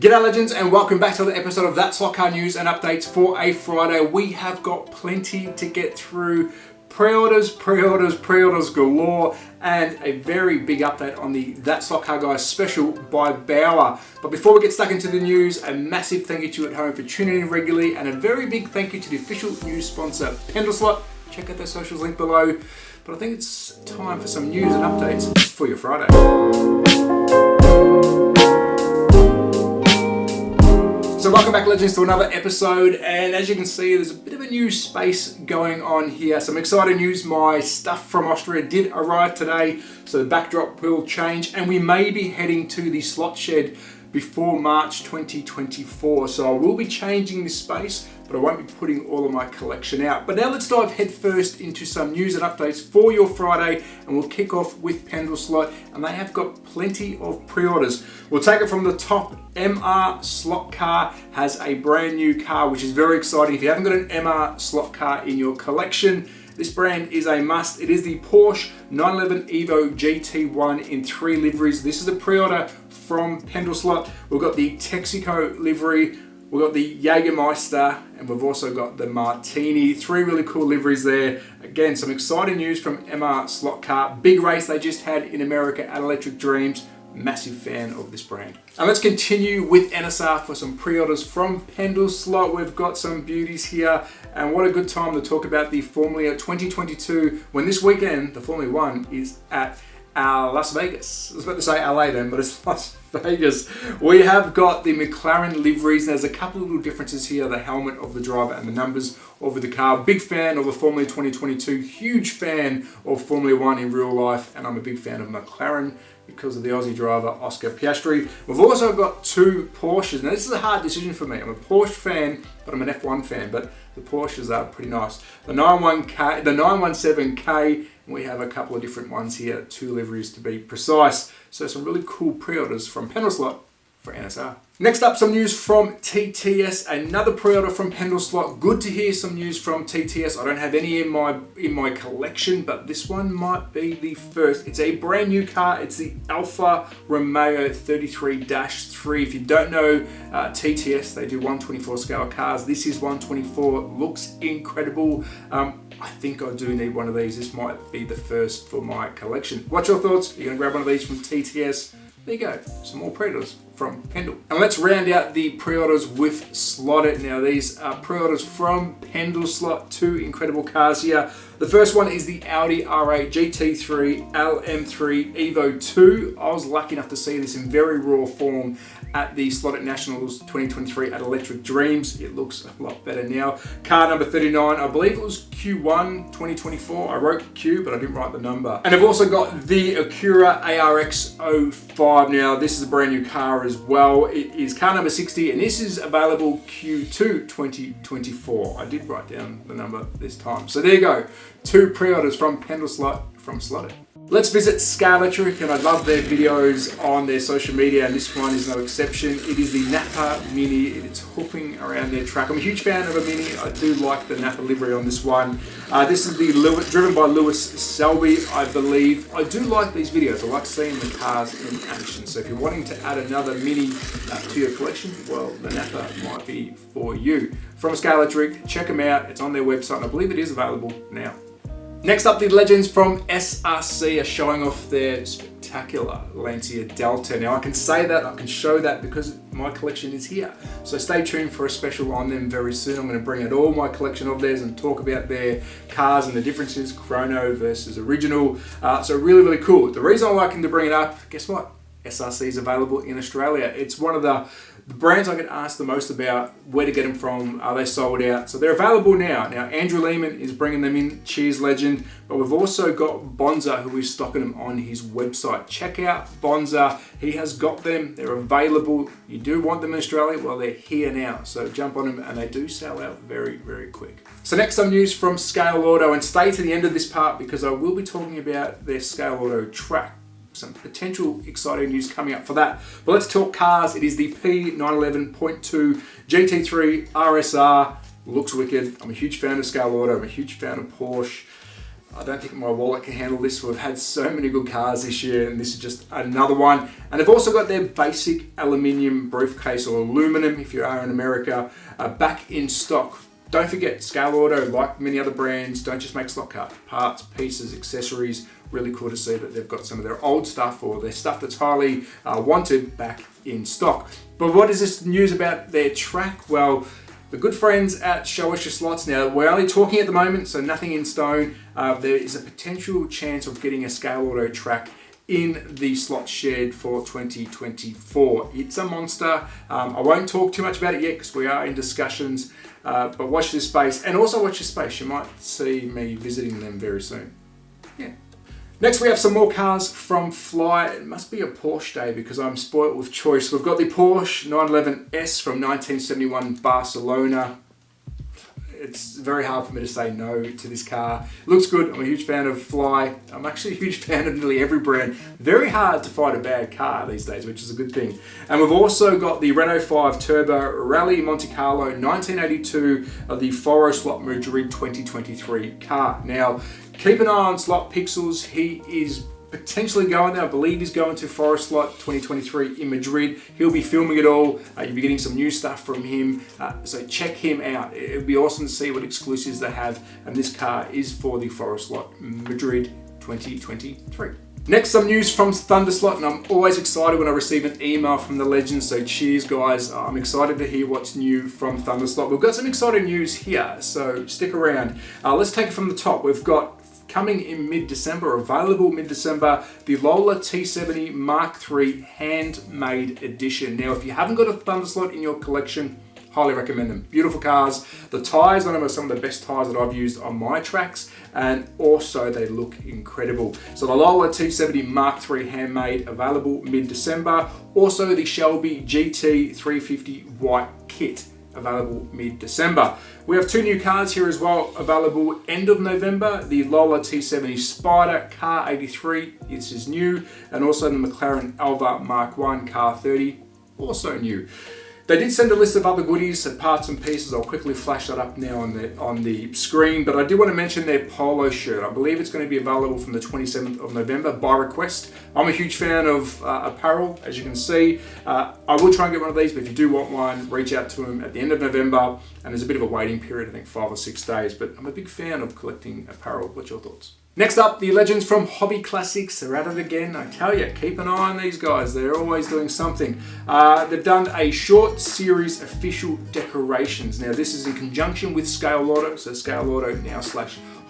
G'day legends and welcome back to another episode of That Slot Car News and Updates for a Friday. We have got plenty to get through. Pre-orders galore, and a very big update on the That Slot Car Guys special by Bauer. But before we get stuck into the news, a massive thank you to you at home for tuning in regularly, and a very big thank you to the official news sponsor, Pendle Slot. Check out their socials link below. But I think it's time for some news and updates for your Friday. So welcome back legends to another episode, and as you can see there's a bit of a new space going on here. Some exciting news. My stuff from Austria did arrive today, so the backdrop will change and we may be heading to the slot shed before March 2024. So I will be changing this space, but I won't be putting all of my collection out. But now let's dive headfirst into some news and updates for your Friday, and we'll kick off with Pendle Slot, and they have got plenty of pre-orders. We'll take it from the top. MR Slot Car has a brand new car, which is very exciting. If you haven't got an MR Slot Car in your collection, this brand is a must. It is the Porsche 911 Evo GT1 in 3 liveries. This is a pre-order from Pendle Slot. We've got the Texaco livery, we've got the Jägermeister, and we've also got the Martini. 3 really cool liveries there. Again, some exciting news from MR Slot Car. Big race they just had in America at Electric Dreams. Massive fan of this brand. And let's continue with NSR for some pre-orders from Pendle Slot. We've got some beauties here, and what a good time to talk about the Formula 2022 when this weekend the Formula 1 is at Las Vegas. I was about to say LA then, but it's Las Vegas. We have got the McLaren liveries. There's a couple of little differences here, the helmet of the driver and the numbers of the car. Big fan of the Formula 2022, huge fan of Formula 1 in real life, and I'm a big fan of McLaren because of the Aussie driver Oscar Piastri. We've also got 2 Porsches. Now this is a hard decision for me. I'm a Porsche fan, but I'm an F1 fan, but the Porsches are pretty nice. The 917K, we have a couple of different ones here, 2 liveries to be precise. So some really cool pre-orders from Pendle Slot for NSR. Next up, some news from TTS, another pre-order from Pendle Slot. Good to hear some news from TTS. I don't have any in my collection, but this one might be the first. It's a brand new car. It's the Alfa Romeo 33-3. If you don't know TTS, they do 124 scale cars. This is 124. Looks incredible. I think I do need one of these. This might be the first for my collection. What's your thoughts? You're gonna grab one of these from TTS? There you go, some more pre-orders from Pendle. And let's round out the pre-orders with Slotted. Now these are pre-orders from Pendle Slot, 2 incredible cars here. The first one is the Audi R8 GT3 LM3 Evo 2. I was lucky enough to see this in very raw form at the Slotted Nationals 2023 at Electric Dreams. It looks a lot better now. Car number 39, I believe it was Q1 2024. I wrote Q, but I didn't write the number. And I've also got the Acura ARX 05. Now this is a brand new car as well. It is car number 60, and this is available Q2 2024. I did write down the number this time. So there you go, 2 pre-orders from Pendle Slot from Slotted. Let's visit Scale Electric, and I love their videos on their social media, and this one is no exception. It is the Napa Mini. It's hoofing around their track. I'm a huge fan of a Mini. I do like the Napa livery on this one. This is the driven by Lewis Selby, I believe. I do like these videos. I like seeing the cars in action. So if you're wanting to add another Mini to your collection, well, the Napa might be for you. From Scale Electric, check them out. It's on their website, and I believe it is available now. Next up, the legends from SRC are showing off their spectacular Lancia Delta. Now I can say that, I can show that because my collection is here. So stay tuned for a special on them very soon. I'm going to bring out all my collection of theirs and talk about their cars and the differences, chrono versus original. So really, really cool. The reason I'm liking to bring it up, guess what? SRC is available in Australia. It's one of the brands I get asked the most about where to get them from. Are they sold out? So they're available now. Now Andrew Lehman is bringing them in, cheers legend, but we've also got Bonza who is stocking them on his website. Check out Bonza, he has got them, they're available. You do want them in Australia? Well, they're here now, so jump on them, and they do sell out very, very quick. So next, some news from Scale Auto, and stay to the end of this part because I will be talking about their Scale Auto track. Some potential exciting news coming up for that. But let's talk cars. It is the P911.2 GT3 RSR. Looks wicked. I'm a huge fan of Scale Auto. I'm a huge fan of Porsche. I don't think my wallet can handle this. We've had so many good cars this year, and this is just another one. And they've also got their basic aluminium briefcase, or aluminum if you are in America, back in stock. Don't forget, Scale Auto, like many other brands, don't just make slot car parts, pieces, accessories. Really cool to see that they've got some of their old stuff or their stuff that's highly wanted back in stock. But what is this news about their track? Well, the good friends at Show Us Your Slots. Now, we're only talking at the moment, so nothing in stone. There is a potential chance of getting a Scale Auto track in the slot shed for 2024. It's a monster. I won't talk too much about it yet because we are in discussions, but watch this space, and also watch this space. You might see me visiting them very soon. Yeah. Next, we have some more cars from Fly. It must be a Porsche day because I'm spoilt with choice. We've got the Porsche 911S from 1971 Barcelona. It's very hard for me to say no to this car. It looks good. I'm a huge fan of Fly. I'm actually a huge fan of nearly every brand. Very hard to find a bad car these days, which is a good thing. And we've also got the Renault 5 Turbo Rally Monte Carlo 1982 of the THATSLOT Madrid 2023 car. Now, keep an eye on Slot Pixels. He is potentially going there. I believe he's going to THATSLOT 2023 in Madrid. He'll be filming it all. You'll be getting some new stuff from him. So check him out. It would be awesome to see what exclusives they have. And this car is for the THATSLOT Madrid 2023. Next, some news from Thunderslot, and I'm always excited when I receive an email from the legends, so cheers guys. I'm excited to hear what's new from Thunderslot. We've got some exciting news here, so stick around. Let's take it from the top. We've got coming in mid-December, available mid-December, the Lola T70 Mark III Handmade Edition. Now, if you haven't got a Thunderslot in your collection, highly recommend them. Beautiful cars. The tyres on them are some of the best tyres that I've used on my tracks, and also they look incredible. So the Lola T70 Mark III Handmade, available mid-December. Also the Shelby GT350 White Kit, available mid-December. We have two new cars here as well, available end of November. The Lola T70 Spider Car 83, this is new, and also the McLaren Alva Mark I Car 30, also new. They did send a list of other goodies, parts and pieces. I'll quickly flash that up now on the screen, but I do want to mention their polo shirt. I believe it's going to be available from the 27th of November by request. I'm a huge fan of apparel, as you can see. I will try and get one of these, but if you do want one, reach out to them at the end of November, and there's a bit of a waiting period, I think 5 or 6 days, but I'm a big fan of collecting apparel. What's your thoughts? Next up, the legends from Hobby Classics are at it again. I tell you, keep an eye on these guys. They're always doing something. They've done a short series official decorations. Now, this is in conjunction with Scale Auto, so Scale Auto now /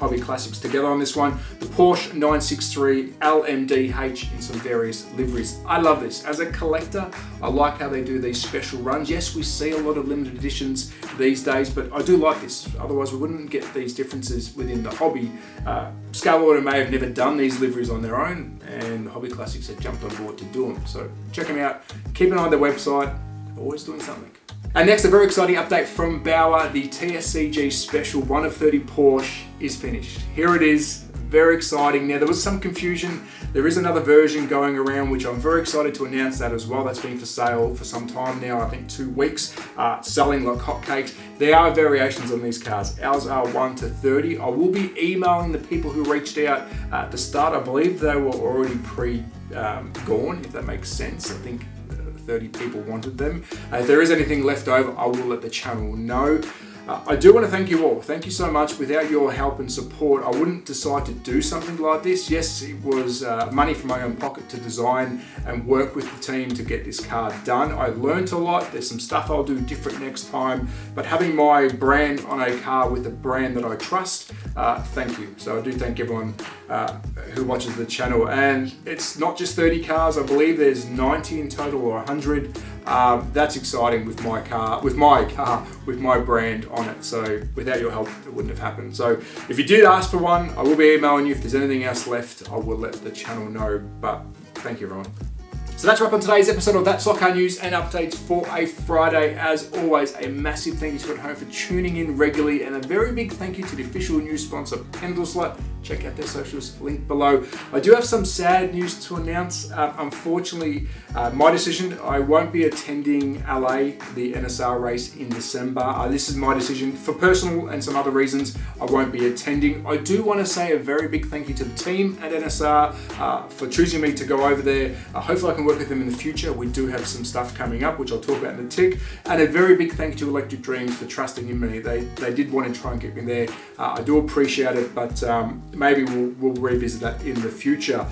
Hobby Classics together on this one. The Porsche 963 LMDH in some various liveries. I love this. As a collector, I like how they do these special runs. Yes, we see a lot of limited editions these days, but I do like this. Otherwise, we wouldn't get these differences within the hobby. Scale Auto may have never done these liveries on their own, and Hobby Classics have jumped on board to do them. So check them out. Keep an eye on their website. They're always doing something. And next, a very exciting update from Bauer. The TSCG Special 1 of 30 Porsche is finished. Here it is. Very exciting. Now, there was some confusion. There is another version going around, which I'm very excited to announce that as well. That's been for sale for some time now, I think 2 weeks, selling like hotcakes. There are variations on these cars. Ours are 1 to 30. I will be emailing the people who reached out at the start. I believe they were already gone, if that makes sense. I think 30 people wanted them. If there is anything left over, I will let the channel know. I do want to thank you all. Thank you so much. Without your help and support, I wouldn't decide to do something like this. Yes, it was money from my own pocket to design and work with the team to get this car done. I learned a lot. There's some stuff I'll do different next time, but having my brand on a car with a brand that I trust, thank you. So I do thank everyone who watches the channel. And it's not just 30 cars. I believe there's 90 in total, or 100. That's exciting with my car, with my brand on it. So without your help, it wouldn't have happened. So if you did ask for one, I will be emailing you. If there's anything else left, I will let the channel know. But thank you, everyone. So that's a wrap on today's episode of That Slot Car News and Updates for a Friday. As always, a massive thank you to at home for tuning in regularly, and a very big thank you to the official news sponsor, Pendle Slot. check out their socials, link below. I do have some sad news to announce. Unfortunately, my decision, I won't be attending LA, the NSR race in December. This is my decision. For personal and some other reasons, I won't be attending. I do want to say a very big thank you to the team at NSR for choosing me to go over there. Hopefully I can work with them in the future. We do have some stuff coming up, which I'll talk about in a tick. And a very big thank you to Electric Dreams for trusting in me. They did want to try and get me there. I do appreciate it, but maybe we'll revisit that in the future.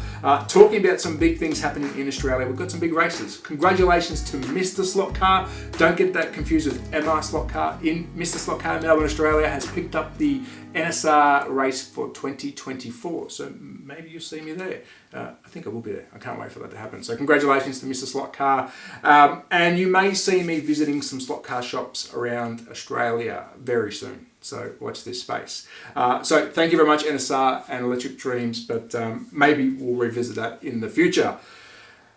Talking about some big things happening in Australia, we've got some big races. Congratulations to Mr. Slot Car. Don't get that confused with MR Slot Car. Mr. Slot Car in Melbourne, Australia has picked up the NSR race for 2024. So maybe you'll see me there. I think I will be there. I can't wait for that to happen. So congratulations to Mr. Slot Car. And you may see me visiting some slot car shops around Australia very soon. So watch this space. So thank you very much, NSR and Electric Dreams, but maybe we'll revisit that in the future.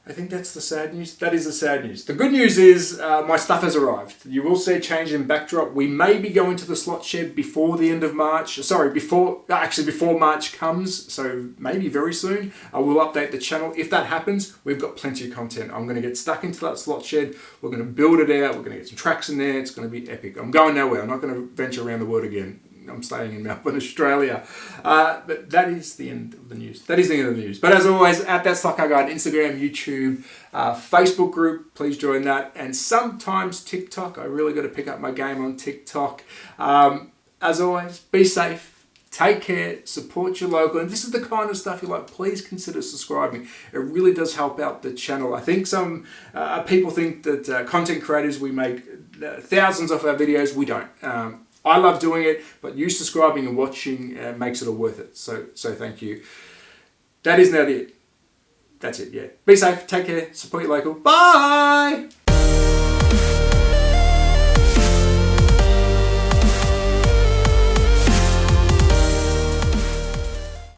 I think that's the sad news. That is the sad news. The good news is my stuff has arrived. You will see a change in backdrop. We may be going to the slot shed before the end of March. Sorry, before March comes. So maybe very soon. I will update the channel. If that happens, we've got plenty of content. I'm going to get stuck into that slot shed. We're going to build it out. We're going to get some tracks in there. It's going to be epic. I'm going nowhere. I'm not going to venture around the world again. I'm staying in Melbourne, Australia. But that is the end of the news. That is the end of the news. But as always, at That Slot Car Guy on Instagram, YouTube, Facebook group, please join that. And sometimes TikTok. I really got to pick up my game on TikTok. As always, be safe. Take care. Support your local. And this is the kind of stuff you like. Please consider subscribing. It really does help out the channel. I think some people think that content creators, we make thousands of our videos. We don't. I love doing it, but you subscribing and watching makes it all worth it. So thank you. That is now it. That's it, yeah. Be safe, take care, support your local. Bye!